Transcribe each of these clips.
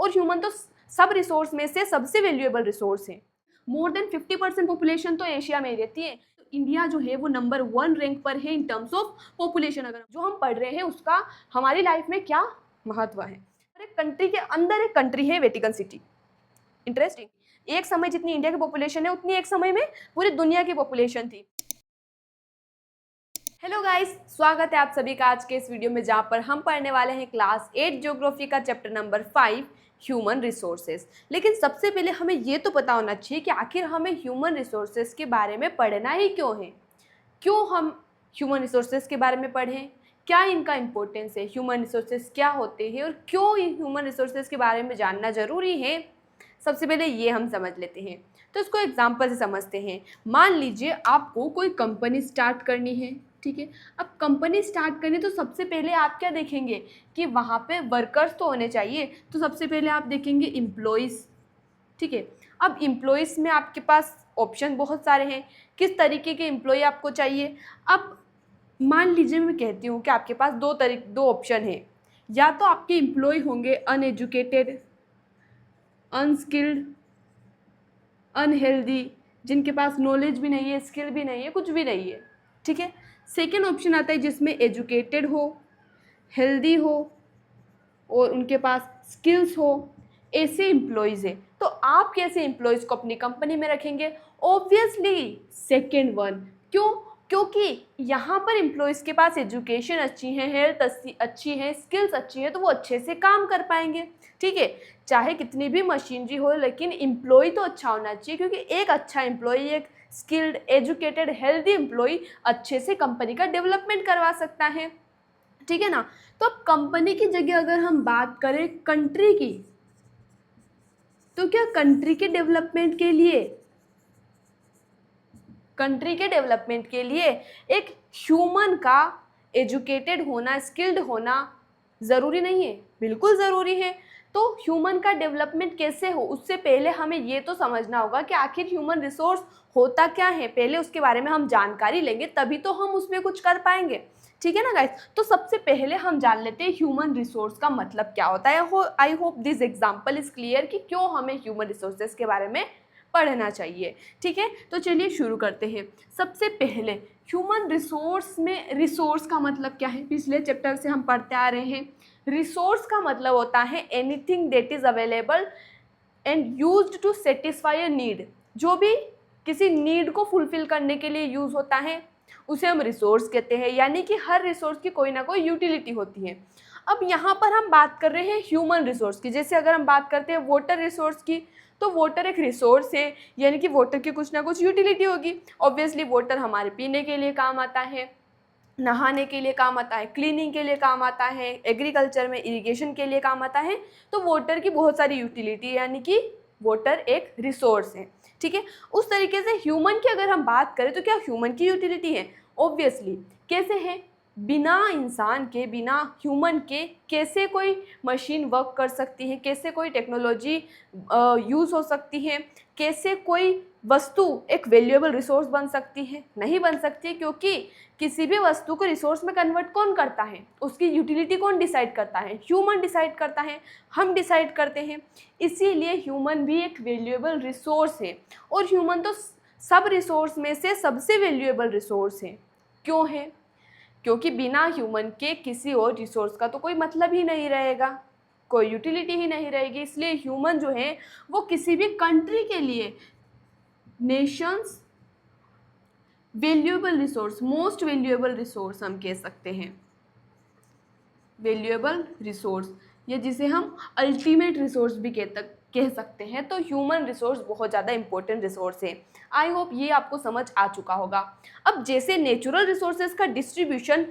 और ह्यूमन तो सब रिसोर्स में से सबसे वैल्यूएबल रिसोर्स है। मोर देन 50% पॉपुलेशन तो एशिया में रहती है। तो इंडिया जो है वो नंबर 1 रैंक पर है इन टर्म्स ऑफ पॉपुलेशन। अगर जो हम पढ़ रहे हैं उसका हमारी लाइफ में क्या महत्व है। एक कंट्री के अंदर एक कंट्री है वेटिकन सिटी। इंटरेस्टिंग। एक समय जितनी इंडिया की पॉपुलेशन है उतनी एक समय में पूरी दुनिया की पॉपुलेशन थी। हेलो गाइस, स्वागत है आप सभी का आज के इस वीडियो में जहाँ पर हम पढ़ने वाले हैं क्लास 8 ज्योग्राफी का चैप्टर नंबर 5 ह्यूमन रिसोर्सेज। लेकिन सबसे पहले हमें ये तो पता होना चाहिए कि आखिर हमें ह्यूमन रिसोर्सेज के बारे में पढ़ना ही क्यों है। क्यों हम ह्यूमन रिसोर्सेज के बारे में पढ़ें, क्या इनका इम्पोर्टेंस है, ह्यूमन रिसोर्सेज क्या होते हैं और क्यों ह्यूमन रिसोर्सेज के बारे में जानना ज़रूरी है। सबसे पहले ये हम समझ लेते हैं। तो इसको एग्जाम्पल से समझते हैं। मान लीजिए आपको कोई कंपनी स्टार्ट करनी है, ठीक है। अब कंपनी स्टार्ट करनी तो सबसे पहले आप क्या देखेंगे कि वहाँ पे वर्कर्स तो होने चाहिए। तो सबसे पहले आप देखेंगे एम्प्लॉयज़, ठीक है। अब एम्प्लॉयज़ में आपके पास ऑप्शन बहुत सारे हैं, किस तरीके के एम्प्लॉय आपको चाहिए। अब मान लीजिए मैं कहती हूँ कि आपके पास दो ऑप्शन है। या तो आपके एम्प्लॉय होंगे अनएजुकेटेड, अनस्किल्ड, अनहेल्दी, जिनके पास नॉलेज भी नहीं है, स्किल भी नहीं है, कुछ भी नहीं है, ठीक है। सेकेंड ऑप्शन आता है जिसमें एजुकेटेड हो, हेल्दी हो और उनके पास स्किल्स हो, ऐसे एम्प्लॉयज़ है। तो आप कैसे एम्प्लॉयज़ को अपनी कंपनी में रखेंगे? Obviously second one. क्यों? क्योंकि यहाँ पर एम्प्लॉयज़ के पास एजुकेशन अच्छी है, हेल्थ अच्छी है, स्किल्स अच्छी है, तो वो अच्छे से काम कर पाएंगे, ठीक है। चाहे कितनी भी मशीनरी हो लेकिन एम्प्लॉय तो अच्छा होना चाहिए, क्योंकि एक अच्छा एम्प्लॉय, एक स्किल्ड, एजुकेटेड, हेल्दी एम्प्लॉय अच्छे से कंपनी का डेवलपमेंट करवा सकता है, ठीक है ना। तो अब कंपनी की जगह अगर हम बात करें कंट्री की, तो क्या कंट्री के डेवलपमेंट के लिए एक ह्यूमन का एजुकेटेड होना, स्किल्ड होना ज़रूरी नहीं है? बिल्कुल ज़रूरी है। तो ह्यूमन का डेवलपमेंट कैसे हो, उससे पहले हमें ये तो समझना होगा कि आखिर ह्यूमन रिसोर्स होता क्या है। पहले उसके बारे में हम जानकारी लेंगे तभी तो हम उसमें कुछ कर पाएंगे, ठीक है ना गाइस। तो सबसे पहले हम जान लेते हैं ह्यूमन रिसोर्स का मतलब क्या होता है। I hope this example is clear कि क्यों हमें ह्यूमन रिसोर्सेज के बारे में पढ़ना चाहिए, ठीक है। तो चलिए शुरू करते हैं। सबसे पहले ह्यूमन रिसोर्स में रिसोर्स का मतलब क्या है, पिछले चैप्टर से हम पढ़ते आ रहे हैं। रिसोर्स का मतलब होता है anything that is available and used to satisfy a need. जो भी किसी नीड को फुलफिल करने के लिए यूज होता है उसे हम रिसोर्स कहते हैं। यानी कि हर रिसोर्स की कोई ना कोई यूटिलिटी होती है। अब यहाँ पर हम बात कर रहे हैं ह्यूमन रिसोर्स की। जैसे अगर हम बात करते हैं वाटर रिसोर्स की, तो वाटर एक रिसोर्स है, यानी कि वाटर की कुछ ना कुछ यूटिलिटी होगी। ऑब्वियसली वाटर हमारे पीने के लिए काम आता है, नहाने के लिए काम आता है, क्लीनिंग के लिए काम आता है, एग्रीकल्चर में इरिगेशन के लिए काम आता है। तो वाटर की बहुत सारी यूटिलिटी है, यानी कि वाटर एक रिसोर्स है, ठीक है। उस तरीके से ह्यूमन की अगर हम बात करें तो क्या ह्यूमन की यूटिलिटी है? ऑब्वियसली। कैसे है? बिना इंसान के, बिना ह्यूमन के कैसे कोई मशीन वर्क कर सकती है, कैसे कोई टेक्नोलॉजी यूज़ हो सकती है, कैसे कोई वस्तु एक वैल्यूएबल रिसोर्स बन सकती है? नहीं बन सकती, क्योंकि किसी भी वस्तु को रिसोर्स में कन्वर्ट कौन करता है, उसकी यूटिलिटी कौन डिसाइड करता है? ह्यूमन डिसाइड करता है, हम डिसाइड करते हैं। इसीलिए ह्यूमन भी एक वैल्यूएबल रिसोर्स है। और ह्यूमन तो सब रिसोर्स में से सबसे वैल्यूएबल रिसोर्स है। क्यों है? क्योंकि बिना ह्यूमन के किसी और रिसोर्स का तो कोई मतलब ही नहीं रहेगा, कोई यूटिलिटी ही नहीं रहेगी। इसलिए ह्यूमन जो है वो किसी भी कंट्री के लिए, Nations valuable resource, most valuable resource हम कह सकते हैं। वैल्यूएबल रिसोर्स, या जिसे हम अल्टीमेट रिसोर्स भी कह सकते हैं। तो ह्यूमन रिसोर्स बहुत ज़्यादा इंपॉर्टेंट रिसोर्स है। आई होप ये आपको समझ आ चुका होगा। अब जैसे नेचुरल रिसोर्सेज का डिस्ट्रीब्यूशन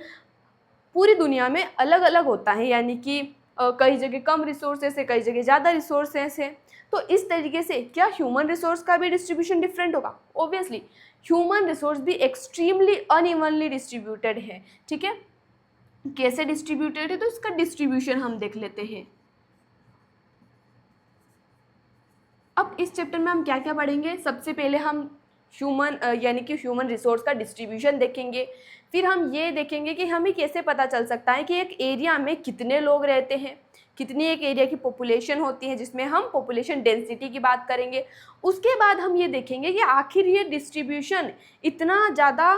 पूरी दुनिया में अलग अलग होता है, यानी कि कई जगह कम रिसोर्सेस है, कई जगह ज़्यादा रिसोर्सेस है। तो इस तरीके से क्या ह्यूमन रिसोर्स का भी डिस्ट्रीब्यूशन डिफरेंट होगा? ऑब्वियसली। ह्यूमन रिसोर्स भी एक्सट्रीमली अनइवनली डिस्ट्रीब्यूटेड है, ठीक है। कैसे डिस्ट्रीब्यूटेड है, तो इसका डिस्ट्रीब्यूशन हम देख लेते हैं। अब इस चैप्टर में हम क्या क्या पढ़ेंगे? सबसे पहले हम ह्यूमन यानी कि ह्यूमन रिसोर्स का डिस्ट्रीब्यूशन देखेंगे। फिर हम ये देखेंगे कि हमें कैसे पता चल सकता है कि एक एरिया में कितने लोग रहते हैं, कितनी एक एरिया की पॉपुलेशन होती है, जिसमें हम पॉपुलेशन डेंसिटी की बात करेंगे। उसके बाद हम ये देखेंगे कि आखिर ये डिस्ट्रीब्यूशन इतना ज़्यादा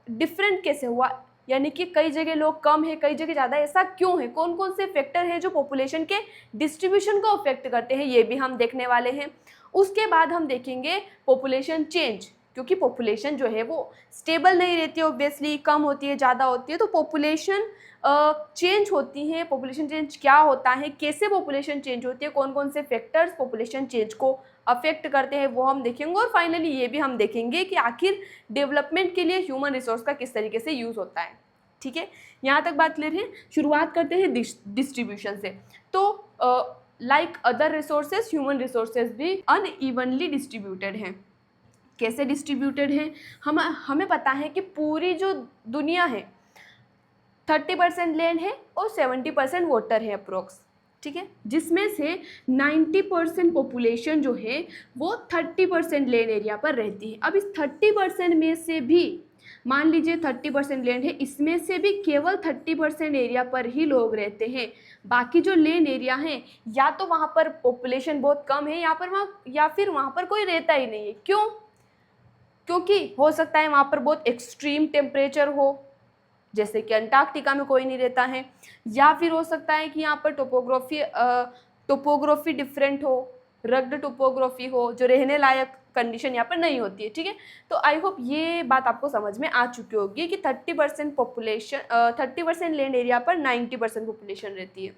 डिफरेंट कैसे हुआ, यानी कि कई जगह लोग कम है, कई जगह ज़्यादा, ऐसा क्यों है, कौन कौन से फैक्टर हैं जो पॉपुलेशन के डिस्ट्रीब्यूशन को अफेक्ट करते हैं, ये भी हम देखने वाले हैं। उसके बाद हम देखेंगे पॉपुलेशन चेंज, क्योंकि पॉपुलेशन जो है वो स्टेबल नहीं रहती है, ऑब्वियसली कम होती है, ज़्यादा होती है, तो पॉपुलेशन चेंज होती है। पॉपुलेशन चेंज क्या होता है, कैसे पॉपुलेशन चेंज होती है, कौन कौन से फैक्टर्स पॉपुलेशन चेंज को अफेक्ट करते हैं, वो हम देखेंगे। और फाइनली ये भी हम देखेंगे कि आखिर डेवलपमेंट के लिए ह्यूमन रिसोर्स का किस तरीके से यूज़ होता है। ठीक है, यहाँ तक बात क्लियर है। शुरुआत करते हैं डिस्ट्रीब्यूशन से। तो like other resources, human resources भी अनइवनली डिस्ट्रीब्यूटेड हैं। कैसे डिस्ट्रीब्यूटेड हैं, हमें पता है कि पूरी जो दुनिया है 30% लैंड है और 70% वाटर है अप्रोक्स। ठीक है, जिसमें से 90% पॉपुलेशन जो है वो 30% लैंड एरिया पर रहती है। अब इस 30% में से भी मान लीजिए 30% लैंड है, इसमें से भी केवल 30% एरिया पर ही लोग रहते हैं। बाकी जो लैंड एरिया है या तो वहाँ पर पॉपुलेशन बहुत कम है या फिर वहाँ पर कोई रहता ही नहीं है। क्यों? क्योंकि हो सकता है वहाँ पर बहुत एक्सट्रीम टेम्परेचर हो, जैसे कि अंटार्कटिका में कोई नहीं रहता है, या फिर हो सकता है कि यहाँ पर टोपोग्राफी डिफरेंट हो, रग्ड टोपोग्राफी हो, जो रहने लायक कंडीशन यहाँ पर नहीं होती है। ठीक है, तो आई होप ये बात आपको समझ में आ चुकी होगी कि 30% पॉपुलेशन 30% लैंड एरिया पर 90% पॉपुलेशन रहती है।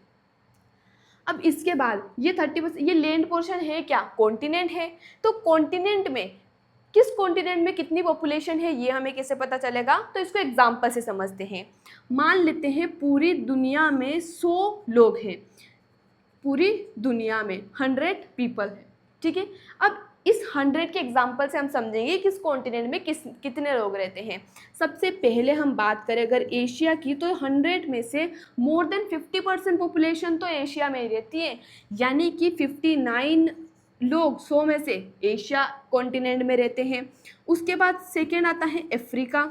अब इसके बाद ये 30% ये लैंड पोर्शन है क्या, कॉन्टिनेंट है। तो कॉन्टिनेंट में किस कॉन्टिनेंट में कितनी पॉपुलेशन है ये हमें कैसे पता चलेगा, तो इसको एग्जाम्पल से समझते हैं। मान लेते हैं पूरी दुनिया में 100 लोग हैं, पूरी दुनिया में 100 पीपल है। ठीक है, अब इस 100 के एग्जाम्पल से हम समझेंगे किस कॉन्टिनेंट में कितने लोग रहते हैं। सबसे पहले हम बात करें अगर एशिया की, तो 100 में से मोर देन 50% पॉपुलेशन तो एशिया में ही रहती है, यानी कि 59 लोग 100 में से एशिया कॉन्टिनेंट में रहते हैं। उसके बाद सेकेंड आता है अफ्रीका,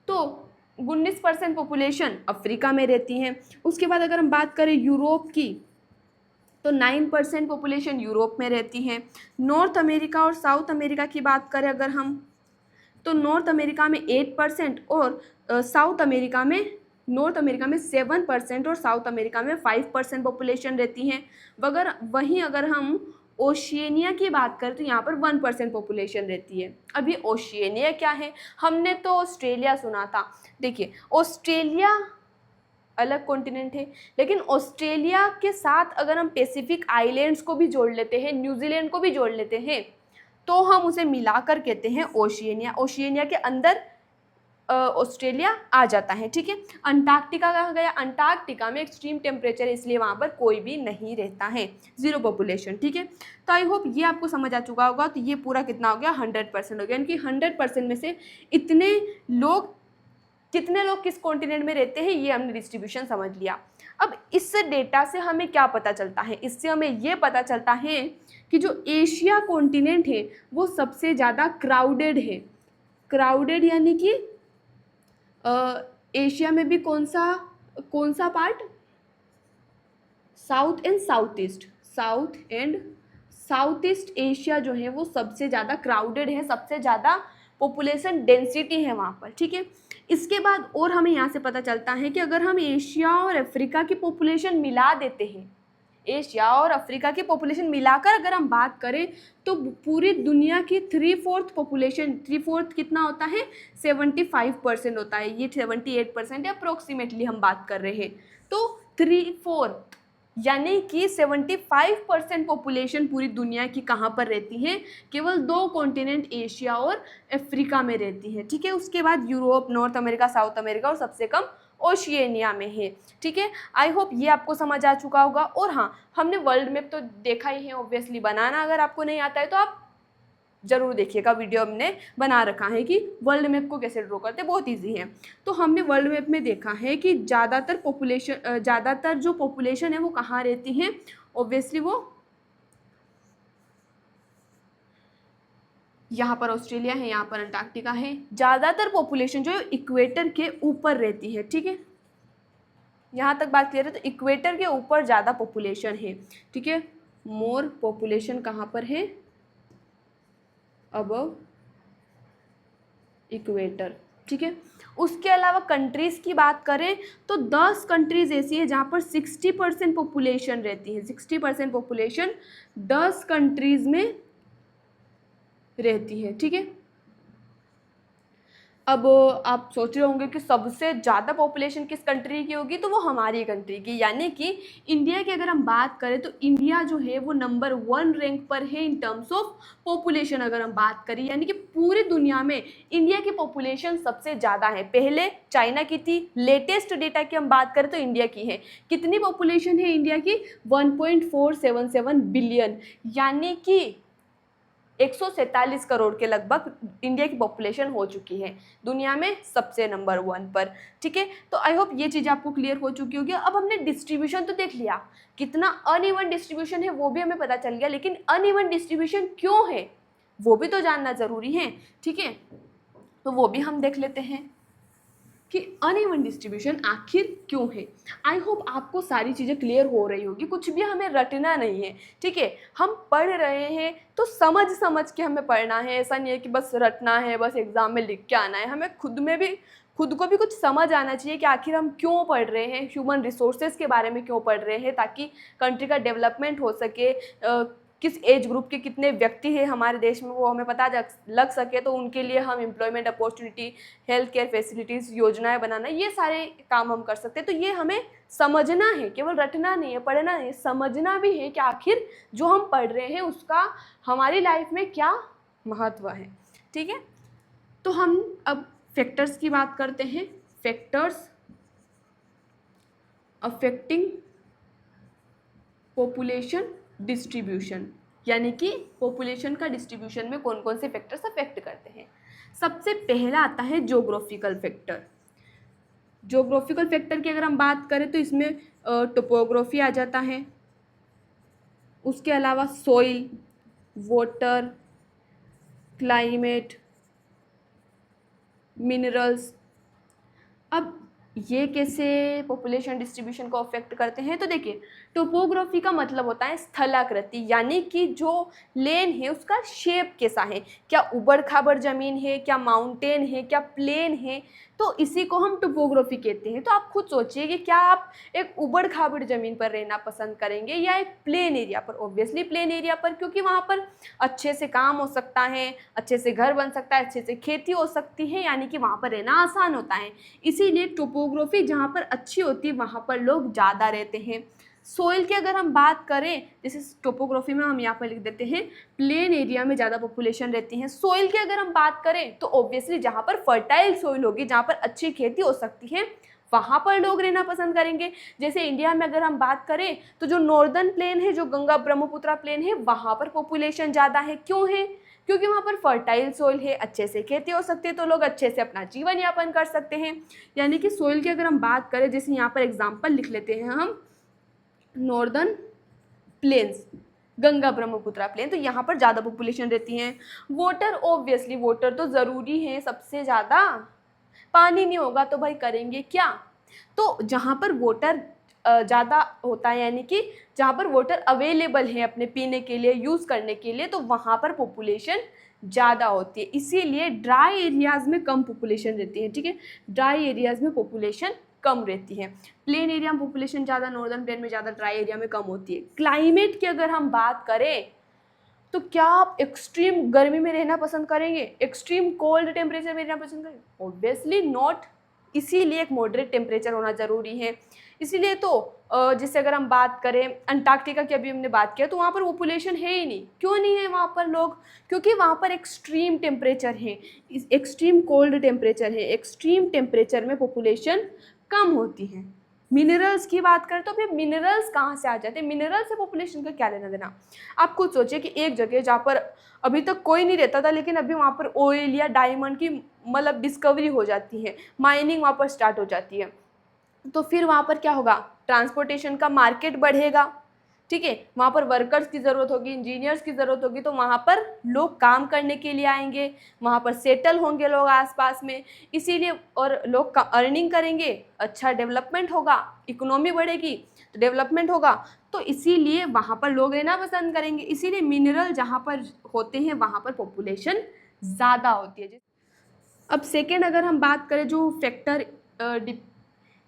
तो 19% पॉपुलेशन अफ्रीका में रहती है। उसके बाद अगर हम बात करें यूरोप की, तो 9% पॉपुलेशन यूरोप में रहती है। नॉर्थ अमेरिका और साउथ अमेरिका की बात करें अगर हम, तो नॉर्थ अमेरिका में 8% और साउथ अमेरिका में 7% और साउथ अमेरिका में 5% पॉपुलेशन रहती हैं। वहीं अगर हम ओशियनिया की बात करें तो यहाँ पर 1% पॉपुलेशन रहती है। अब ये ओशियनिया क्या है, हमने तो ऑस्ट्रेलिया सुना था। देखिए, ऑस्ट्रेलिया अलग कॉन्टिनेंट है, लेकिन ऑस्ट्रेलिया के साथ अगर हम पैसिफिक आइलैंड्स को भी जोड़ लेते हैं, न्यूजीलैंड को भी जोड़ लेते हैं, तो हम उसे मिलाकर कहते हैं ओशियनिया। ओशियनिया के अंदर ऑस्ट्रेलिया आ जाता है। ठीक है, अंटार्कटिका कहाँ गया, अंटार्कटिका में एक्सट्रीम टेम्परेचर है, इसलिए वहाँ पर कोई भी नहीं रहता है, 0 पॉपुलेशन। ठीक है, तो आई होप ये आपको समझ आ चुका होगा। तो ये पूरा कितना हो गया, 100% हो गया, यानी कि 100% में से कितने लोग किस कॉन्टिनेंट में रहते हैं, ये हमने डिस्ट्रीब्यूशन समझ लिया। अब इस डेटा से हमें क्या पता चलता है, इससे हमें ये पता चलता है कि जो एशिया कॉन्टिनेंट है वो सबसे ज़्यादा क्राउडेड है। क्राउडेड यानी कि एशिया में भी कौन सा part, south and south east Asia जो है वो सबसे ज़्यादा क्राउडेड है, सबसे ज़्यादा पॉपुलेशन डेंसिटी है वहाँ पर। ठीक है, इसके बाद और हमें यहाँ से पता चलता है कि अगर हम एशिया और अफ्रीका की पॉपुलेशन मिला देते हैं, एशिया और अफ्रीका की पॉपुलेशन मिलाकर अगर हम बात करें, तो पूरी दुनिया की 3/4 पॉपुलेशन, 3/4 कितना होता है, 75% होता है। ये 78% अप्रोक्सीमेटली हम बात कर रहे हैं। तो 3/4 यानी कि 75% पॉपुलेशन पूरी दुनिया की कहाँ पर रहती है, केवल 2 कॉन्टिनेंट एशिया और अफ्रीका में रहती है। ठीक है, उसके बाद Europe, north America, south America और सबसे कम ओशियनिया में है। ठीक है, आई होप ये आपको समझ आ चुका होगा। और हाँ, हमने वर्ल्ड मैप तो देखा ही है ऑब्वियसली, बनाना अगर आपको नहीं आता है तो आप ज़रूर देखिएगा, वीडियो हमने बना रखा है कि वर्ल्ड मैप को कैसे ड्रॉ करते हैं, बहुत इजी है। तो हमने वर्ल्ड मैप में देखा है कि ज़्यादातर जो पॉपुलेशन है वो कहाँ रहती है, ऑब्वियसली वो यहाँ पर ऑस्ट्रेलिया है, यहाँ पर अंटार्कटिका है। ज़्यादातर पॉपुलेशन जो है इक्वेटर के ऊपर रहती है, ठीक है, यहाँ तक बात क्लियर है। तो इक्वेटर के ऊपर ज़्यादा पॉपुलेशन है, ठीक है। मोर पॉपुलेशन कहाँ पर है? अबव इक्वेटर, ठीक है। उसके अलावा कंट्रीज़ की बात करें तो 10 कंट्रीज़ ऐसी है जहाँ पर 60% पॉपुलेशन रहती है। 60% पॉपुलेशन 10 कंट्रीज़ में रहती है, ठीक है। अब आप सोच रहे होंगे कि सबसे ज़्यादा पॉपुलेशन किस कंट्री की होगी, तो वो हमारी कंट्री की, यानी कि इंडिया की अगर हम बात करें तो इंडिया जो है वो नंबर 1 रैंक पर है इन टर्म्स ऑफ पॉपुलेशन। अगर हम बात करें यानी कि पूरी दुनिया में इंडिया की पॉपुलेशन सबसे ज़्यादा है। पहले चाइना की थी, लेटेस्ट डेटा की हम बात करें तो इंडिया की है। कितनी पॉपुलेशन है इंडिया की? 1.477 बिलियन, यानी कि 147 करोड़ के लगभग इंडिया की पॉपुलेशन हो चुकी है दुनिया में सबसे नंबर 1 पर, ठीक है। तो आई होप ये चीज़ आपको क्लियर हो चुकी होगी। अब हमने डिस्ट्रीब्यूशन तो देख लिया, कितना अनइवन डिस्ट्रीब्यूशन है वो भी हमें पता चल गया, लेकिन अनइवन डिस्ट्रीब्यूशन क्यों है वो भी तो जानना ज़रूरी है, ठीक है। तो वो भी हम देख लेते हैं कि अनइवन डिस्ट्रीब्यूशन आखिर क्यों है। आई होप आपको सारी चीज़ें क्लियर हो रही होगी, कुछ भी हमें रटना नहीं है, ठीक है। हम पढ़ रहे हैं तो समझ समझ के हमें पढ़ना है, ऐसा नहीं है कि बस रटना है, बस एग्ज़ाम में लिख के आना है। हमें खुद को भी कुछ समझ आना चाहिए कि आखिर हम क्यों पढ़ रहे हैं, ह्यूमन रिसोर्सेज के बारे में क्यों पढ़ रहे हैं, ताकि कंट्री का डेवलपमेंट हो सके। किस एज ग्रुप के कितने व्यक्ति हैं हमारे देश में वो हमें पता लग सके, तो उनके लिए हम employment opportunity, health care facilities, योजनाएं बनाना, ये सारे काम हम कर सकते हैं। तो ये हमें समझना है, केवल रटना नहीं है, पढ़ना नहीं है, समझना भी है कि आखिर जो हम पढ़ रहे हैं उसका हमारी लाइफ में क्या महत्व है, ठीक है। तो हम अब फैक्टर्स की बात करते हैं। फैक्टर्स अफेक्टिंग पॉपुलेशन डिस्ट्रीब्यूशन, यानी कि पॉपुलेशन का डिस्ट्रीब्यूशन में कौन कौन से फैक्टर्स अफेक्ट करते हैं। सबसे पहला आता है ज्योग्राफिकल फैक्टर। ज्योग्राफिकल फैक्टर की अगर हम बात करें तो इसमें टोपोग्राफी आ जाता है, उसके अलावा सॉइल, वाटर, क्लाइमेट, मिनरल्स। अब ये कैसे पॉपुलेशन डिस्ट्रीब्यूशन को अफेक्ट करते हैं, तो देखिए टोपोग्राफी का मतलब होता है स्थलाकृति, यानी कि जो लेन है उसका शेप कैसा है, क्या उबड़ खाबड़ ज़मीन है, क्या माउंटेन है, क्या प्लेन है, तो इसी को हम टोपोग्राफी कहते हैं। तो आप खुद सोचिए कि क्या आप एक उबड़ खाबड़ ज़मीन पर रहना पसंद करेंगे या एक प्लेन एरिया पर? ऑब्वियसली प्लेन एरिया पर, क्योंकि वहाँ पर अच्छे से काम हो सकता है, अच्छे से घर बन सकता है, अच्छे से खेती हो सकती है, यानी कि वहाँ पर रहना आसान होता है। इसीलिए टोपोग्राफी जहाँ पर अच्छी होती है वहाँ पर लोग ज़्यादा रहते हैं। सोइल की अगर हम बात करें, जैसे टोपोग्राफी में हम यहाँ पर लिख देते हैं प्लेन एरिया में ज़्यादा पॉपुलेशन रहती है। सोइल की अगर हम बात करें तो ऑब्वियसली जहाँ पर फर्टाइल सोइल होगी, जहाँ पर अच्छी खेती हो सकती है, वहाँ पर लोग रहना पसंद करेंगे। जैसे इंडिया में अगर हम बात करें तो जो नॉर्दर्न प्लेन है, जो गंगा ब्रह्मपुत्रा प्लेन है, वहाँ पर पॉपुलेशन ज़्यादा है। क्यों है? क्योंकि वहाँ पर फर्टाइल सोइल है, अच्छे से खेती हो सकती है, तो लोग अच्छे से अपना जीवन यापन कर सकते हैं। यानी कि सोइल की अगर हम बात करें, जैसे यहाँ पर एग्जाम्पल लिख लेते हैं हम northern plains, Ganga Brahmaputra plain, तो यहाँ पर ज़्यादा पॉपुलेशन रहती है। वाटर, ऑब्वियसली वाटर तो ज़रूरी है सबसे ज़्यादा, पानी नहीं होगा तो भाई करेंगे क्या। तो जहाँ पर वाटर ज़्यादा होता है, यानी कि जहाँ पर वाटर अवेलेबल है अपने पीने के लिए, यूज़ करने के लिए, तो वहाँ पर पॉपुलेशन ज़्यादा होती है। इसीलिए ड्राई एरियाज़ में कम पॉपुलेशन रहती है, ठीक है। ड्राई एरियाज़ में पॉपुलेशन कम रहती है। प्लेन एरिया में पॉपुलेशन ज़्यादा, नॉर्दर्न प्लेन में ज़्यादा, ड्राई एरिया में कम होती है। क्लाइमेट की अगर हम बात करें तो क्या आप एक्सट्रीम गर्मी में रहना पसंद करेंगे, एक्सट्रीम कोल्ड टेम्परेचर में रहना पसंद करेंगे? Obviously not. इसीलिए एक मॉडरेट टेम्परेचर होना ज़रूरी है। इसीलिए तो जैसे अगर हम बात करें अंटार्कटिका की, अभी हमने बात किया, तो वहाँ पर पॉपुलेशन है ही नहीं। क्यों नहीं है वहाँ पर लोग? क्योंकि वहाँ पर एक्सट्रीम टेम्परेचर है, एक्सट्रीम कोल्ड टेम्परेचर है, एक्सट्रीम टेम्परेचर में पॉपुलेशन कम होती है। मिनरल्स की बात करें तो फिर मिनरल्स कहाँ से आ जाते हैं? मिनरल से पॉपुलेशन का क्या लेना देना? आप खुद सोचिए कि एक जगह जहाँ पर अभी तक कोई नहीं रहता था, लेकिन अभी वहाँ पर ऑयल या डायमंड की मतलब डिस्कवरी हो जाती है, माइनिंग वहाँ पर स्टार्ट हो जाती है, तो फिर वहाँ पर क्या होगा? ट्रांसपोर्टेशन का मार्केट बढ़ेगा, ठीक है, वहाँ पर वर्कर्स की ज़रूरत होगी, इंजीनियर्स की ज़रूरत होगी, तो वहाँ पर लोग काम करने के लिए आएंगे, वहाँ पर सेटल होंगे लोग आसपास में, इसीलिए और लोग अर्निंग करेंगे, अच्छा डेवलपमेंट होगा, इकोनॉमी बढ़ेगी तो डेवलपमेंट होगा, तो इसीलिए वहाँ पर लोग रहना पसंद करेंगे, इसीलिए मिनरल जहाँ पर होते हैं वहाँ पर पॉपुलेशन ज़्यादा होती है। अब सेकेंड अगर हम बात करें जो फैक्टर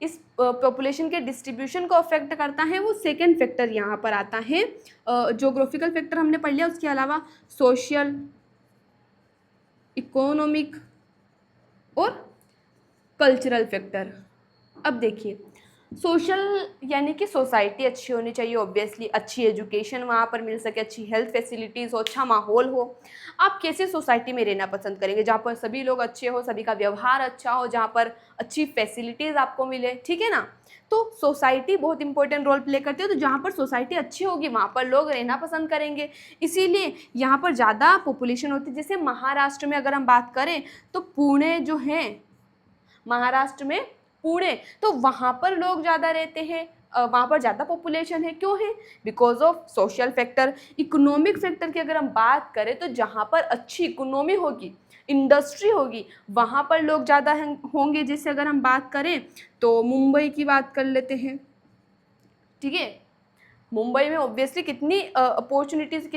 इस पॉपुलेशन के डिस्ट्रीब्यूशन को अफेक्ट करता है, वो सेकेंड फैक्टर यहाँ पर आता है। जोग्राफिकल फैक्टर हमने पढ़ लिया, उसके अलावा सोशल, इकोनॉमिक और कल्चरल फैक्टर। अब देखिए, सोशल यानी कि सोसाइटी अच्छी होनी चाहिए, ऑब्वियसली अच्छी एजुकेशन वहाँ पर मिल सके, अच्छी हेल्थ फैसिलिटीज़ हो, अच्छा माहौल हो। आप कैसे सोसाइटी में रहना पसंद करेंगे? जहाँ पर सभी लोग अच्छे हो, सभी का व्यवहार अच्छा हो, जहाँ पर अच्छी फैसिलिटीज़ आपको मिले, ठीक है ना। तो सोसाइटी बहुत इंपॉर्टेंट रोल प्ले करती है, तो जहाँ पर सोसाइटी अच्छी होगी वहाँ पर लोग रहना पसंद करेंगे, इसीलिए यहाँ पर ज़्यादा पॉपुलेशन होती है। जैसे महाराष्ट्र में अगर हम बात करें तो पुणे जो है, महाराष्ट्र में पुणे, तो वहाँ पर लोग ज़्यादा रहते हैं, वहाँ पर ज़्यादा पॉपुलेशन है, क्यों है? Because of social factor. Economic factor की अगर हम बात करें तो जहाँ पर अच्छी इकोनॉमी होगी, इंडस्ट्री होगी, वहाँ पर लोग ज़्यादा होंगे। जैसे अगर हम बात करें तो मुंबई की बात कर लेते हैं, ठीक है। मुंबई में ऑब्वियसली कितनी अपॉर्चुनिटीज़,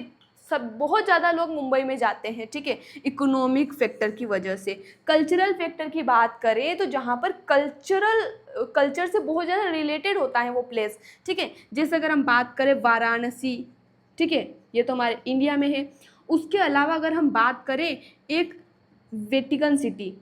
सब बहुत ज़्यादा लोग मुंबई में जाते हैं, ठीक है, इकोनॉमिक फैक्टर की वजह से। कल्चरल फैक्टर की बात करें तो जहाँ पर कल्चर से बहुत ज़्यादा रिलेटेड होता है वो प्लेस, ठीक है। जैसे अगर हम बात करें वाराणसी, ठीक है, ये तो हमारे इंडिया में है। उसके अलावा अगर हम बात करें एक वेटिकन सिटी,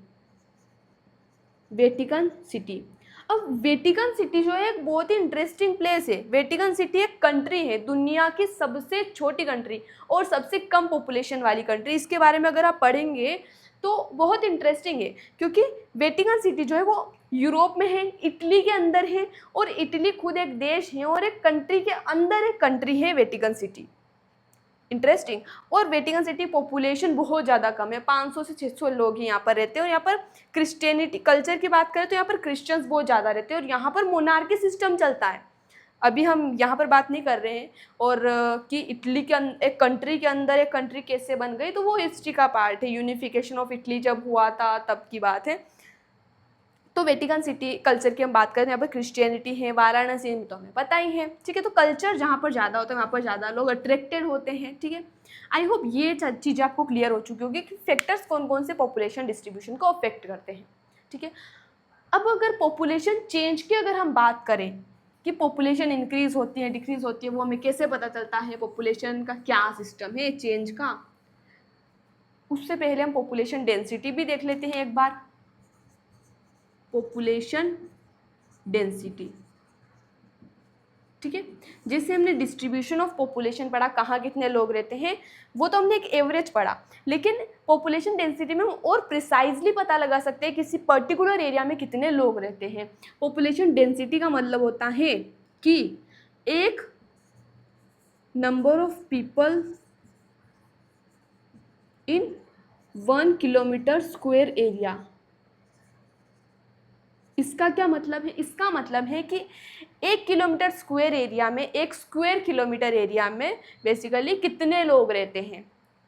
वेटिकन सिटी। अब वेटिकन सिटी जो है एक बहुत ही इंटरेस्टिंग प्लेस है। वेटिकन सिटी एक कंट्री है, दुनिया की सबसे छोटी कंट्री और सबसे कम पॉपुलेशन वाली कंट्री। इसके बारे में अगर आप पढ़ेंगे तो बहुत इंटरेस्टिंग है, क्योंकि वेटिकन सिटी जो है वो यूरोप में है, इटली के अंदर है, और इटली खुद एक देश है और एक कंट्री के अंदर एक कंट्री है वेटिकन सिटी। इंटरेस्टिंग। और वेटिकन सिटी पॉपुलेशन बहुत ज़्यादा कम है, 500 से 600 लोग ही यहाँ पर रहते हैं, और यहाँ पर क्रिश्चियनिटी कल्चर की बात करें तो यहाँ पर क्रिश्चियंस बहुत ज़्यादा रहते हैं, और यहाँ पर मोनार्की सिस्टम चलता है। अभी हम यहाँ पर बात नहीं कर रहे हैं और कि इटली के एक कंट्री के अंदर एक कंट्री कैसे बन गई, तो वो हिस्ट्री का पार्ट है। यूनिफिकेशन ऑफ इटली जब हुआ था तब की बात है। तो वेटिकन सिटी कल्चर की हम बात करें, यहाँ पर क्रिश्चियनिटी है, वाराणसी में तो हमें पता ही है, ठीक है। तो कल्चर जहाँ पर ज़्यादा होता है वहाँ पर ज़्यादा लोग अट्रैक्टेड होते हैं, ठीक है। आई होप ये चीज़ें आपको क्लियर हो चुकी होगी कि फैक्टर्स कौन कौन से पॉपुलेशन डिस्ट्रीब्यूशन को अफेक्ट करते हैं, ठीक है। अब अगर पॉपुलेशन चेंज की अगर हम बात करें कि पॉपुलेशन इंक्रीज होती है, डिक्रीज होती है, वो हमें कैसे पता चलता है, पॉपुलेशन का क्या सिस्टम है चेंज का, उससे पहले हम पॉपुलेशन डेंसिटी भी देख लेते हैं एक बार। पॉपुलेशन डेंसिटी, ठीक है। जैसे हमने डिस्ट्रीब्यूशन ऑफ पॉपुलेशन पढ़ा, कहाँ कितने लोग रहते हैं, वो तो हमने एक एवरेज पढ़ा, लेकिन पॉपुलेशन डेंसिटी में हम और प्रिसाइजली पता लगा सकते हैं किसी पर्टिकुलर एरिया में कितने लोग रहते हैं। पॉपुलेशन डेंसिटी का मतलब होता है कि एक number of people in 1 kilometre square area. इसका क्या मतलब है? इसका मतलब है कि 1 किलोमीटर स्क्वायर एरिया में, 1 स्क्वायर किलोमीटर एरिया में बेसिकली कितने लोग रहते हैं।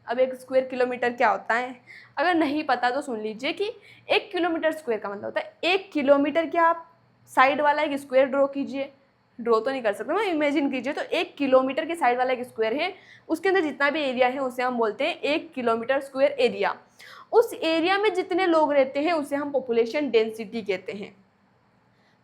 अब 1 स्क्वायर किलोमीटर क्या होता है, अगर नहीं पता तो सुन लीजिए कि 1 किलोमीटर स्क्वायर का मतलब होता है 1 किलोमीटर क्या, आप साइड वाला एक स्क्वायर ड्रॉ कीजिए, ड्रॉ तो नहीं कर सकते, मैं इमेजिन कीजिए। तो 1 किलोमीटर के साइड वाला एक स्क्वायर है, उसके अंदर जितना भी एरिया है उसे हम बोलते हैं 1 किलोमीटर स्क्वायर एरिया। उस एरिया में जितने लोग रहते हैं उसे हम पॉपुलेशन डेंसिटी कहते हैं।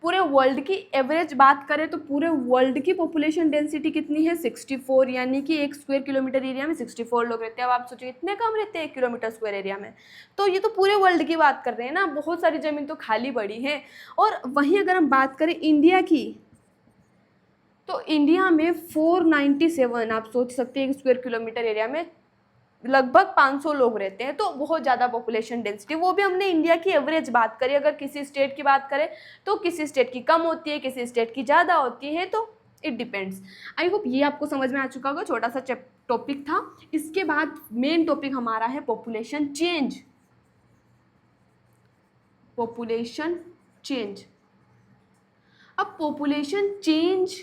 पूरे वर्ल्ड की एवरेज बात करें तो पूरे वर्ल्ड की पॉपुलेशन डेंसिटी कितनी है, 64, यानी कि 1 स्क्वायर किलोमीटर एरिया में 64 लोग रहते हैं। अब आप सोचिए इतने कम रहते हैं 1 किलोमीटर स्क्वायर एरिया में, तो ये तो पूरे वर्ल्ड की बात कर रहे हैं ना, बहुत सारी ज़मीन तो खाली पड़ी है। और वहीं अगर हम बात करें इंडिया की, तो इंडिया में 497, आप सोच सकते हैं 1 स्क्वायर किलोमीटर एरिया में लगभग 500 लोग रहते हैं, तो बहुत ज़्यादा पॉपुलेशन डेंसिटी। वो भी हमने इंडिया की एवरेज बात करी, अगर किसी स्टेट की बात करें तो किसी स्टेट की कम होती है, किसी स्टेट की ज़्यादा होती है, तो इट डिपेंड्स। आई होप ये आपको समझ में आ चुका होगा, छोटा सा टॉपिक था। इसके बाद मेन टॉपिक हमारा है पॉपुलेशन चेंज। Population change. अब पॉपुलेशन चेंज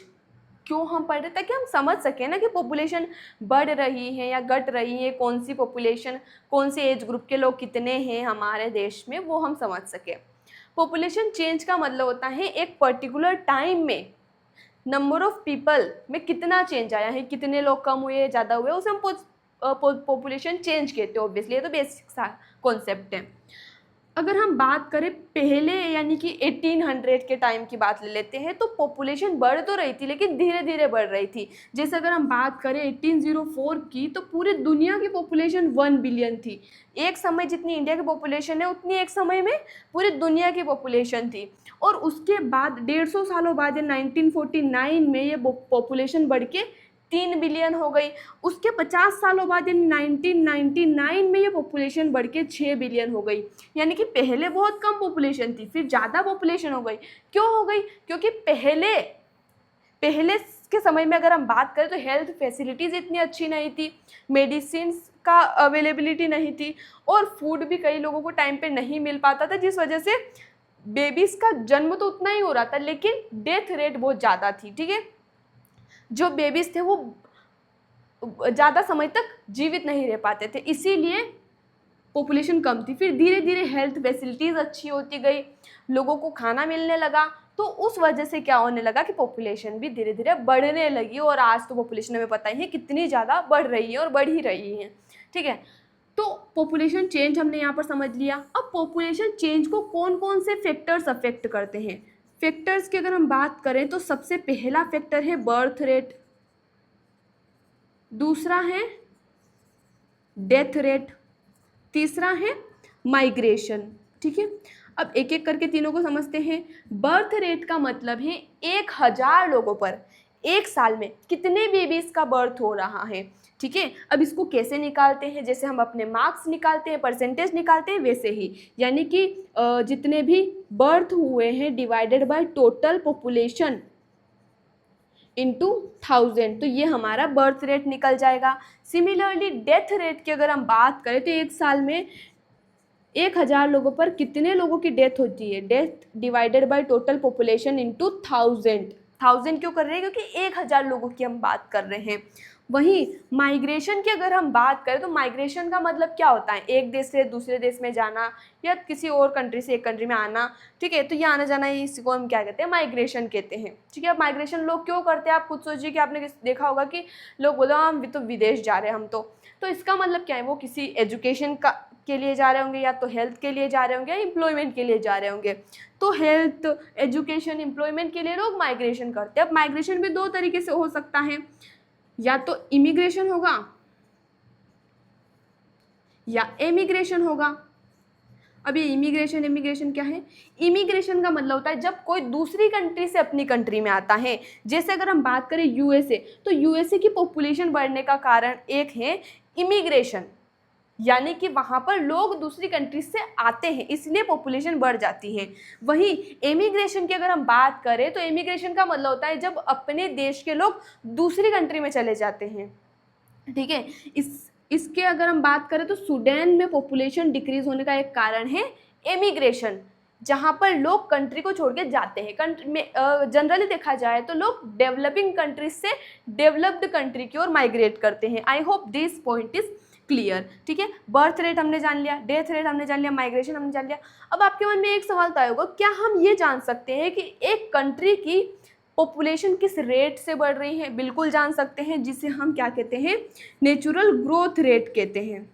क्यों हम पढ़ रहे हैं? ताकि हम समझ सकें ना कि पॉपुलेशन बढ़ रही है या घट रही है, कौन सी पॉपुलेशन, कौन से एज ग्रुप के लोग कितने हैं हमारे देश में, वो हम समझ सकें। पॉपुलेशन चेंज का मतलब होता है एक पर्टिकुलर टाइम में नंबर ऑफ पीपल में कितना चेंज आया है, कितने लोग कम हुए ज़्यादा हुए, उसे हम पॉपुलेशन चेंज कहते हैं। ऑब्वियसली ये तो बेसिक सा कॉन्सेप्ट है। अगर हम बात करें पहले यानी कि 1800 के टाइम की बात ले लेते हैं, तो पॉपुलेशन बढ़ तो रही थी लेकिन धीरे धीरे बढ़ रही थी। जैसे अगर हम बात करें 1804 की, तो पूरी दुनिया की पॉपुलेशन 1 बिलियन थी। एक समय जितनी इंडिया की पॉपुलेशन है उतनी एक समय में पूरी दुनिया की पॉपुलेशन थी। और उसके बाद 150 सालों बाद 1949 में ये पॉपुलेशन बढ़ के 3 बिलियन हो गई। उसके 50 सालों बाद यानी 1999 में ये पॉपुलेशन बढ़ के 6 बिलियन हो गई। यानी कि पहले बहुत कम पॉपुलेशन थी, फिर ज़्यादा पॉपुलेशन हो गई। क्यों हो गई? क्योंकि पहले के समय में अगर हम बात करें तो हेल्थ फैसिलिटीज़ इतनी अच्छी नहीं थी, मेडिसिन का अवेलेबिलिटी नहीं थी, और फूड भी कई लोगों को टाइम पे नहीं मिल पाता था, जिस वजह से बेबीज़ का जन्म तो उतना ही हो रहा था लेकिन डेथ रेट बहुत ज़्यादा थी। ठीक है, जो बेबीज थे वो ज़्यादा समय तक जीवित नहीं रह पाते थे, इसीलिए पॉपुलेशन कम थी। फिर धीरे धीरे हेल्थ फैसिलिटीज़ अच्छी होती गई, लोगों को खाना मिलने लगा, तो उस वजह से क्या होने लगा कि पॉपुलेशन भी धीरे धीरे बढ़ने लगी। और आज तो पॉपुलेशन हमें पता ही है कितनी ज़्यादा बढ़ रही है और बढ़ ही रही है। ठीक है, तो पॉपुलेशन चेंज हमने यहाँ पर समझ लिया। अब पॉपुलेशन चेंज को कौन कौन से फैक्टर्स अफेक्ट करते हैं? फैक्टर्स की अगर हम बात करें तो सबसे पहला फैक्टर है बर्थ रेट, दूसरा है डेथ रेट, तीसरा है माइग्रेशन। ठीक है, अब एक एक करके तीनों को समझते हैं। बर्थ रेट का मतलब है 1000 लोगों पर एक साल में कितने बेबीज का बर्थ हो रहा है। ठीक है, अब इसको कैसे निकालते हैं? जैसे हम अपने मार्क्स निकालते हैं, परसेंटेज निकालते हैं, वैसे ही यानी कि जितने भी बर्थ हुए हैं divided by total population into 1000, तो ये हमारा बर्थ रेट निकल जाएगा। सिमिलरली डेथ रेट की अगर हम बात करें तो एक साल में 1000 लोगों पर कितने लोगों की डेथ होती है? Death divided by total population into 1000 क्यों कर रहे हैं? क्योंकि 1000 लोगों की हम बात कर रहे हैं। वहीं माइग्रेशन की अगर हम बात करें तो माइग्रेशन का मतलब क्या होता है? एक देश से दूसरे देश में जाना या किसी और कंट्री से एक कंट्री में आना। ठीक है, तो ये आना जाना, इसी को हम क्या कहते हैं? माइग्रेशन कहते हैं। ठीक है, अब माइग्रेशन लोग क्यों करते हैं? आप खुद सोचिए कि आपने देखा होगा कि लोग बोलो हम तो विदेश जा रहे हैं हम तो इसका मतलब क्या है? वो किसी एजुकेशन के लिए जा रहे होंगे, या तो हेल्थ के लिए जा रहे होंगे, या एम्प्लॉयमेंट के लिए जा रहे होंगे। तो हेल्थ, एजुकेशन, एम्प्लॉयमेंट के लिए लोग माइग्रेशन करते हैं। अब माइग्रेशन भी दो तरीके से हो सकता है, या तो इमिग्रेशन होगा या एमिग्रेशन होगा। अब ये इमिग्रेशन क्या है? इमिग्रेशन का मतलब होता है जब कोई दूसरी कंट्री से अपनी कंट्री में आता है। जैसे अगर हम बात करें यूएसए, तो यूएसए की पॉपुलेशन बढ़ने का कारण एक है इमिग्रेशन, यानी कि वहाँ पर लोग दूसरी कंट्री से आते हैं इसलिए पॉपुलेशन बढ़ जाती है। वहीं एमिग्रेशन की अगर हम बात करें तो एमिग्रेशन का मतलब होता है जब अपने देश के लोग दूसरी कंट्री में चले जाते हैं। ठीक है, इसके अगर हम बात करें तो सूडान में पॉपुलेशन डिक्रीज होने का एक कारण है एमिग्रेशन, जहाँ पर लोग कंट्री को छोड़ के जाते हैं। कंट्री में जनरली देखा जाए तो लोग डेवलपिंग कंट्री से डेवलप्ड कंट्री की ओर माइग्रेट करते हैं। I hope this point is clear. ठीक है, बर्थ रेट हमने जान लिया, डेथ रेट हमने जान लिया, माइग्रेशन हमने जान लिया। अब आपके मन में एक सवाल तो आएगा, क्या हम ये जान सकते हैं कि एक कंट्री की पॉपुलेशन किस रेट से बढ़ रही है? बिल्कुल जान सकते हैं, जिसे हम क्या कहते हैं? नेचुरल ग्रोथ रेट कहते हैं,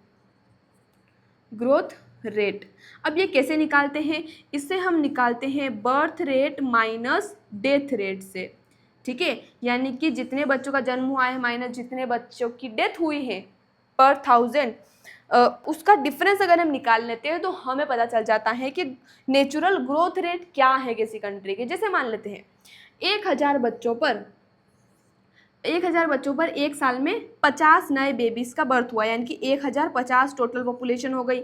ग्रोथ रेट। अब ये कैसे निकालते हैं? इससे हम निकालते हैं birth rate minus death rate से। ठीक है, यानी कि जितने बच्चों का जन्म हुआ है माइनस जितने बच्चों की डेथ हुई है पर 1000, उसका डिफरेंस अगर हम निकाल लेते हैं तो हमें पता चल जाता है कि नेचुरल ग्रोथ रेट क्या है किसी कंट्री के। जैसे मान लेते हैं 1000 बच्चों पर एक साल में 50 नए बेबीज़ का बर्थ हुआ, यानी कि 1050 टोटल पॉपुलेशन हो गई।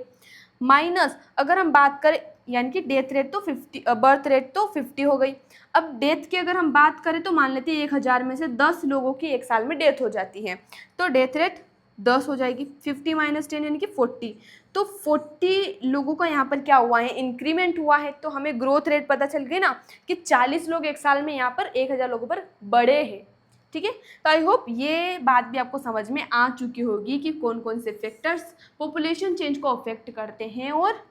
माइनस अगर हम बात करें यानी कि डेथ रेट तो 50, बर्थ रेट तो 50 हो गई। अब डेथ की अगर हम बात करें तो मान लेते हैं 1000 में से 10 लोगों की एक साल में डेथ हो जाती है, तो डेथ रेट 10 हो जाएगी। 50 माइनस 10 यानी कि 40, तो 40 लोगों का यहाँ पर क्या हुआ है? इंक्रीमेंट हुआ है। तो हमें ग्रोथ रेट पता चल गई ना कि 40 लोग एक साल में यहाँ पर 1000 लोगों पर बढ़े हैं। ठीक है। तो आई होप ये बात भी आपको समझ में आ चुकी होगी कि कौन कौन से फैक्टर्स पॉपुलेशन चेंज को अफेक्ट करते हैं और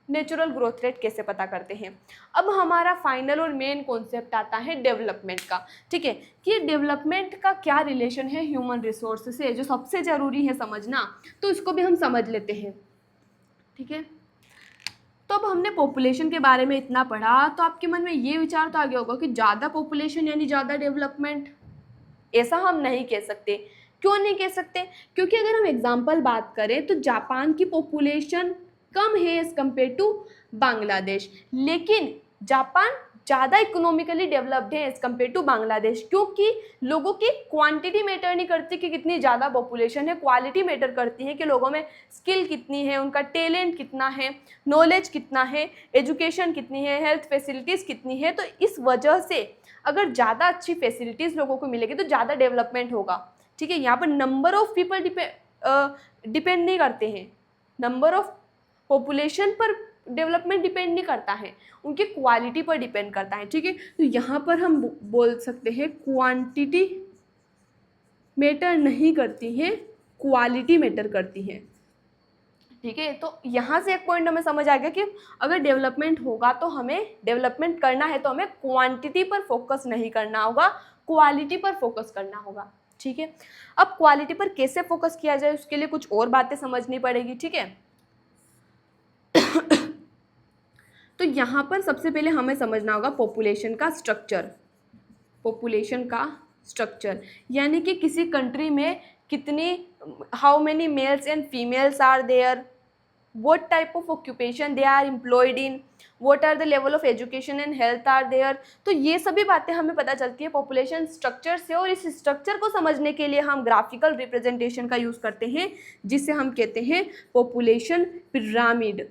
नेचुरल ग्रोथ रेट कैसे पता करते हैं। अब हमारा फाइनल और मेन कॉन्सेप्ट आता है डेवलपमेंट का, ठीक है, कि डेवलपमेंट का क्या रिलेशन है ह्यूमन रिसोर्स से, जो सबसे ज़रूरी है समझना, तो इसको भी हम समझ लेते हैं, ठीक है। तो अब हमने पॉपुलेशन के बारे में इतना पढ़ा, तो आपके मन में ये विचार तो आ गया होगा कि ज़्यादा पॉपुलेशन यानी ज़्यादा डेवलपमेंट। ऐसा हम नहीं कह सकते। क्यों नहीं कह सकते? क्योंकि अगर हम एग्जाम्पल बात करें तो जापान की पॉपुलेशन कम है एज कम्पेयर टू बांग्लादेश, लेकिन जापान ज़्यादा इकोनॉमिकली डेवलप्ड है एज कम्पेयर टू बांग्लादेश, क्योंकि लोगों की क्वांटिटी मैटर नहीं करती कि कितनी ज़्यादा पॉपुलेशन है, क्वालिटी मैटर करती है कि लोगों में स्किल कितनी है, उनका टैलेंट कितना है, नॉलेज कितना है, एजुकेशन कितनी है, हेल्थ फैसिलिटीज़ कितनी है। तो इस वजह से अगर ज़्यादा अच्छी फैसिलिटीज़ लोगों को मिलेगी तो ज़्यादा डेवलपमेंट होगा, ठीक है। यहाँ पर नंबर ऑफ पीपल डिपेंड नहीं करते हैं, नंबर ऑफ पॉपुलेशन पर डेवलपमेंट डिपेंड नहीं करता है, उनकी क्वालिटी पर डिपेंड करता है, ठीक है। तो यहाँ पर हम बोल सकते हैं क्वांटिटी मैटर नहीं करती है, क्वालिटी मैटर करती है, ठीक है। तो यहाँ से एक पॉइंट हमें समझ आ गया कि अगर डेवलपमेंट होगा तो हमें डेवलपमेंट करना है तो हमें क्वांटिटी पर फोकस नहीं करना होगा, क्वालिटी पर फोकस करना होगा, ठीक है। अब क्वालिटी पर कैसे फोकस किया जाए उसके लिए कुछ और बातें समझनी पड़ेगी, ठीक है। तो यहाँ पर सबसे पहले हमें समझना होगा पॉपुलेशन का स्ट्रक्चर, पॉपुलेशन का स्ट्रक्चर यानी कि किसी कंट्री में कितनी, how many males and females are there, what type of occupation they are employed in, what are the level of education and health are there। तो ये सभी बातें हमें पता चलती है पॉपुलेशन स्ट्रक्चर से, और इस स्ट्रक्चर को समझने के लिए हम ग्राफिकल रिप्रेजेंटेशन का यूज़ करते हैं, जिसे हम कहते हैं पॉपुलेशन पिरामिड,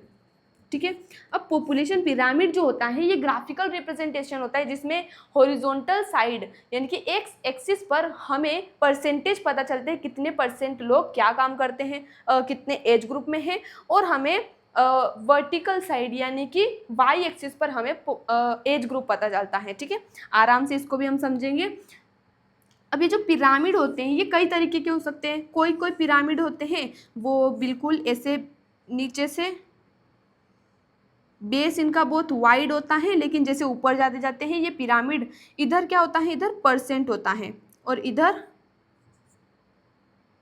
ठीक है। अब पॉपुलेशन पिरामिड जो होता है ये ग्राफिकल रिप्रेजेंटेशन होता है, जिसमें हॉरिजॉन्टल साइड यानी कि एक्स एक्सिस पर हमें परसेंटेज पता चलते हैं, कितने परसेंट लोग क्या काम करते हैं, कितने एज ग्रुप में हैं, और हमें वर्टिकल साइड यानी कि वाई एक्सिस पर हमें एज ग्रुप पता चलता है, ठीक है। आराम से इसको भी हम समझेंगे। अब ये जो पिरामिड होते हैं ये कई तरीके के हो सकते हैं। कोई कोई पिरामिड होते हैं वो बिल्कुल ऐसे नीचे से बेस इनका बहुत वाइड होता है, लेकिन जैसे ऊपर जाते जाते हैं ये पिरामिड, इधर क्या होता है, इधर परसेंट होता है और इधर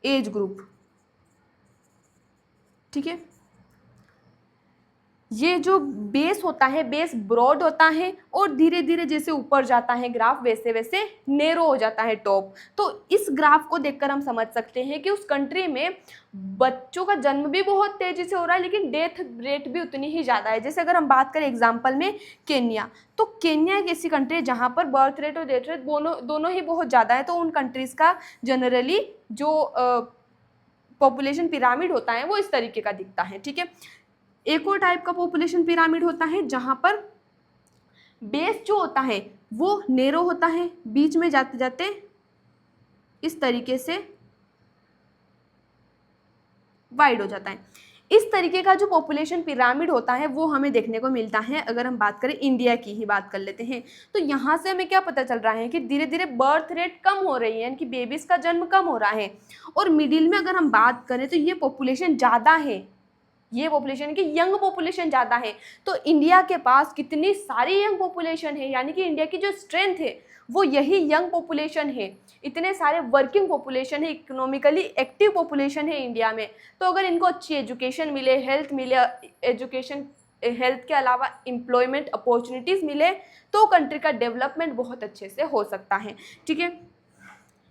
एज ग्रुप, ठीक है। ये जो बेस होता है बेस ब्रॉड होता है और धीरे धीरे जैसे ऊपर जाता है ग्राफ वैसे वैसे नैरो हो जाता है टॉप। तो इस ग्राफ को देखकर हम समझ सकते हैं कि उस कंट्री में बच्चों का जन्म भी बहुत तेजी से हो रहा है, लेकिन डेथ रेट भी उतनी ही ज़्यादा है। जैसे अगर हम बात करें एग्जाम्पल में केन्या, तो केन्या एक ऐसी कंट्री है जहाँ पर बर्थ रेट और डेथ रेट दोनों ही बहुत ज़्यादा है। तो उन कंट्रीज़ का जनरली जो पॉपुलेशन पिरामिड होता है वो इस तरीके का दिखता है, ठीक है। एक और टाइप का पॉपुलेशन पिरामिड होता है जहाँ पर बेस जो होता है वो नैरो होता है, बीच में जाते जाते इस तरीके से वाइड हो जाता है। इस तरीके का जो पॉपुलेशन पिरामिड होता है वो हमें देखने को मिलता है। अगर हम बात करें इंडिया की ही बात कर लेते हैं, तो यहाँ से हमें क्या पता चल रहा है कि धीरे धीरे बर्थ रेट कम हो रही है, यानी कि बेबीज़ का जन्म कम हो रहा है। और मिडिल में अगर हम बात करें तो ये पॉपुलेशन ज़्यादा है, ये पॉपुलेशन की यंग पॉपुलेशन ज़्यादा है। तो इंडिया के पास कितनी सारी यंग पॉपुलेशन है, यानी कि इंडिया की जो स्ट्रेंथ है वो यही यंग पॉपुलेशन है। इतने सारे वर्किंग पॉपुलेशन है, इकोनॉमिकली एक्टिव पॉपुलेशन है इंडिया में। तो अगर इनको अच्छी एजुकेशन मिले, हेल्थ मिले, एजुकेशन हेल्थ के अलावा एम्प्लॉयमेंट अपॉर्चुनिटीज़ मिले, तो कंट्री का डेवलपमेंट बहुत अच्छे से हो सकता है, ठीक है।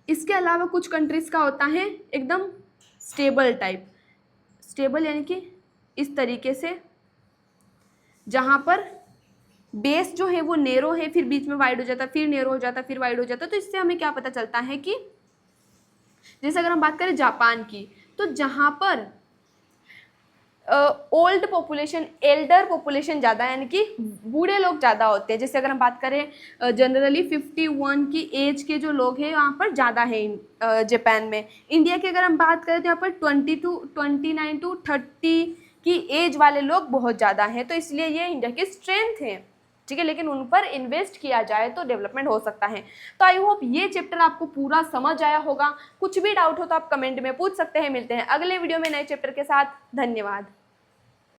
इसके अलावा कुछ कंट्रीज़ का होता है एकदम स्टेबल टाइप, स्टेबल यानी कि इस तरीके से जहाँ पर बेस जो है वो नैरो है, फिर बीच में वाइड हो जाता, फिर नैरो हो जाता, फिर वाइड हो जाता। तो इससे हमें क्या पता चलता है कि जैसे अगर हम बात करें जापान की, तो जहाँ पर ओल्ड पॉपुलेशन, एल्डर पॉपुलेशन ज़्यादा यानी कि बूढ़े लोग ज़्यादा होते हैं। जैसे अगर हम बात करें जनरली 51 की एज के जो लोग हैं वहाँ पर ज़्यादा है जापान में। इंडिया की अगर हम बात करें तो यहाँ पर 29 to 30 की एज वाले लोग बहुत ज़्यादा हैं। तो इसलिए ये इंडिया की स्ट्रेंथ है। ठीक है, लेकिन उन पर इन्वेस्ट किया जाए तो डेवलपमेंट हो सकता है। तो आई होप ये चैप्टर आपको पूरा समझ आया होगा। कुछ भी डाउट हो तो आप कमेंट में पूछ सकते हैं। मिलते हैं अगले वीडियो में नए चैप्टर के साथ। धन्यवाद।